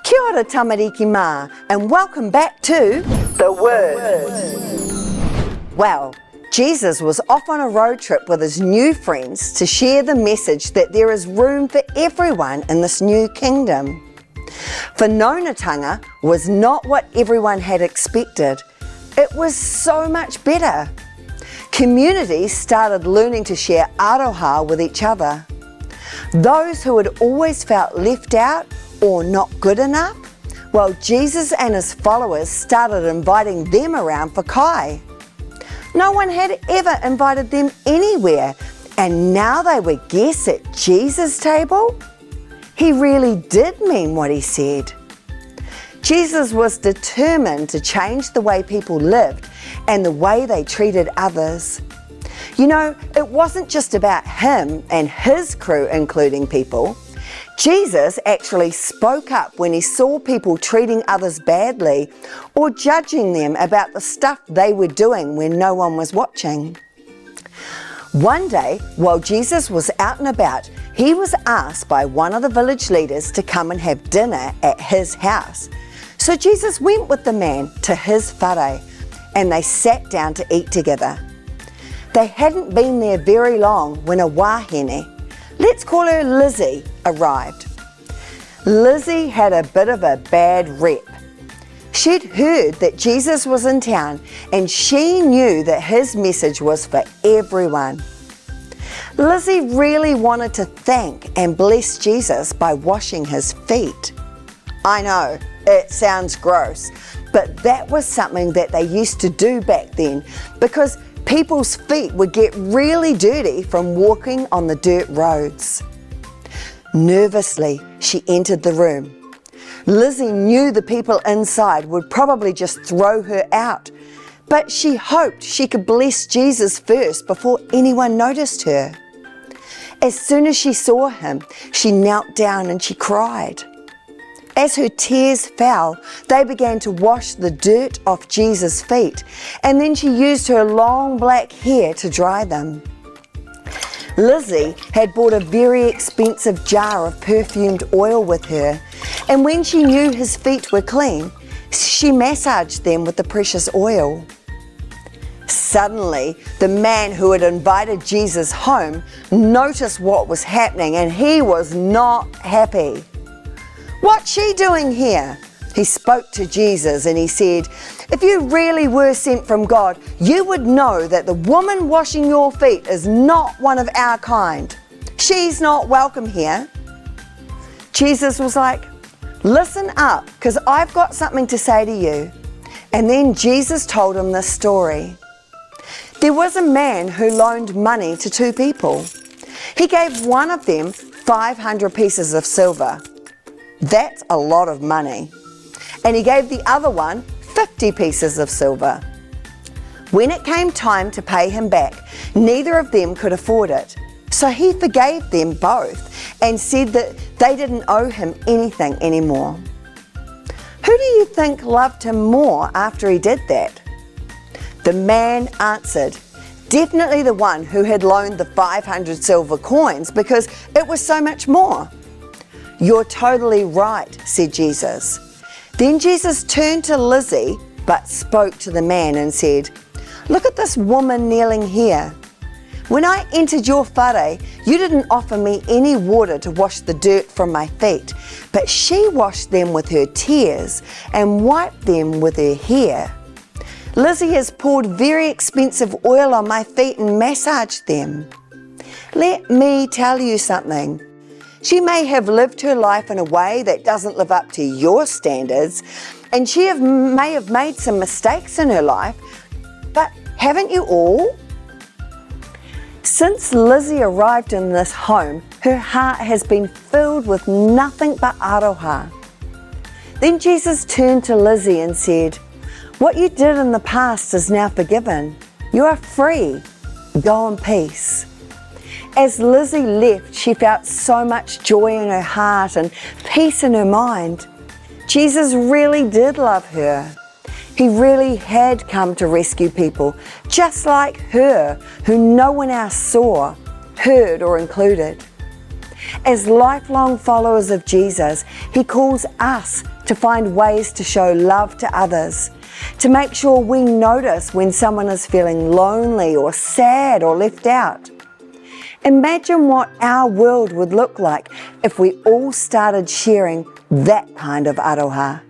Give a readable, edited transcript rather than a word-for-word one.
Kia ora tamariki mā, and welcome back to The Word. Well, Jesus was off on a road trip with his new friends to share the message that there is room for everyone in this new kingdom. Whanaungatanga was not what everyone had expected. It was so much better. Communities started learning to share aroha with each other. Those who had always felt left out or not good enough, well, Jesus and his followers started inviting them around for kai. No one had ever invited them anywhere, and now they were guests at Jesus' table? He really did mean what he said. Jesus was determined to change the way people lived and the way they treated others. You know, it wasn't just about him and his crew including people. Jesus actually spoke up when he saw people treating others badly or judging them about the stuff they were doing when no one was watching. One day, while Jesus was out and about, he was asked by one of the village leaders to come and have dinner at his house. So Jesus went with the man to his whare, and they sat down to eat together. They hadn't been there very long when a wahine, let's call her Lizzie, arrived. Lizzie had a bit of a bad rep. She'd heard that Jesus was in town, and she knew that his message was for everyone. Lizzie really wanted to thank and bless Jesus by washing his feet. I know, it sounds gross, but that was something that they used to do back then because people's feet would get really dirty from walking on the dirt roads. Nervously, she entered the room. Lizzie knew the people inside would probably just throw her out, but she hoped she could bless Jesus first before anyone noticed her. As soon as she saw him, she knelt down and she cried. As her tears fell, they began to wash the dirt off Jesus' feet, and then she used her long black hair to dry them. Lizzie had bought a very expensive jar of perfumed oil with her, and when she knew his feet were clean, she massaged them with the precious oil. Suddenly, the man who had invited Jesus home noticed what was happening, and he was not happy. "What's she doing here?" He spoke to Jesus and he said, "If you really were sent from God, you would know that the woman washing your feet is not one of our kind. She's not welcome here." Jesus was like, "Listen up, because I've got something to say to you." And then Jesus told him this story. There was a man who loaned money to two people. He gave one of them 500 pieces of silver. That's a lot of money. And he gave the other one 50 pieces of silver. When it came time to pay him back, neither of them could afford it. So he forgave them both and said that they didn't owe him anything anymore. Who do you think loved him more after he did that? The man answered, definitely the one who had loaned the 500 silver coins because it was so much more. "You're totally right," said Jesus. Then Jesus turned to Lizzie but spoke to the man and said, "Look at this woman kneeling here. When I entered your whare, you didn't offer me any water to wash the dirt from my feet, but she washed them with her tears and wiped them with her hair. Lizzie has poured very expensive oil on my feet and massaged them. Let me tell you something. She may have lived her life in a way that doesn't live up to your standards, and she may have made some mistakes in her life, but haven't you all?" Since Lizzie arrived in this home, her heart has been filled with nothing but aroha. Then Jesus turned to Lizzie and said, "What you did in the past is now forgiven. You are free. Go in peace." As Lizzie left, she felt so much joy in her heart and peace in her mind. Jesus really did love her. He really had come to rescue people, just like her, who no one else saw, heard, or included. As lifelong followers of Jesus, He calls us to find ways to show love to others, to make sure we notice when someone is feeling lonely or sad or left out. Imagine what our world would look like if we all started sharing that kind of aroha.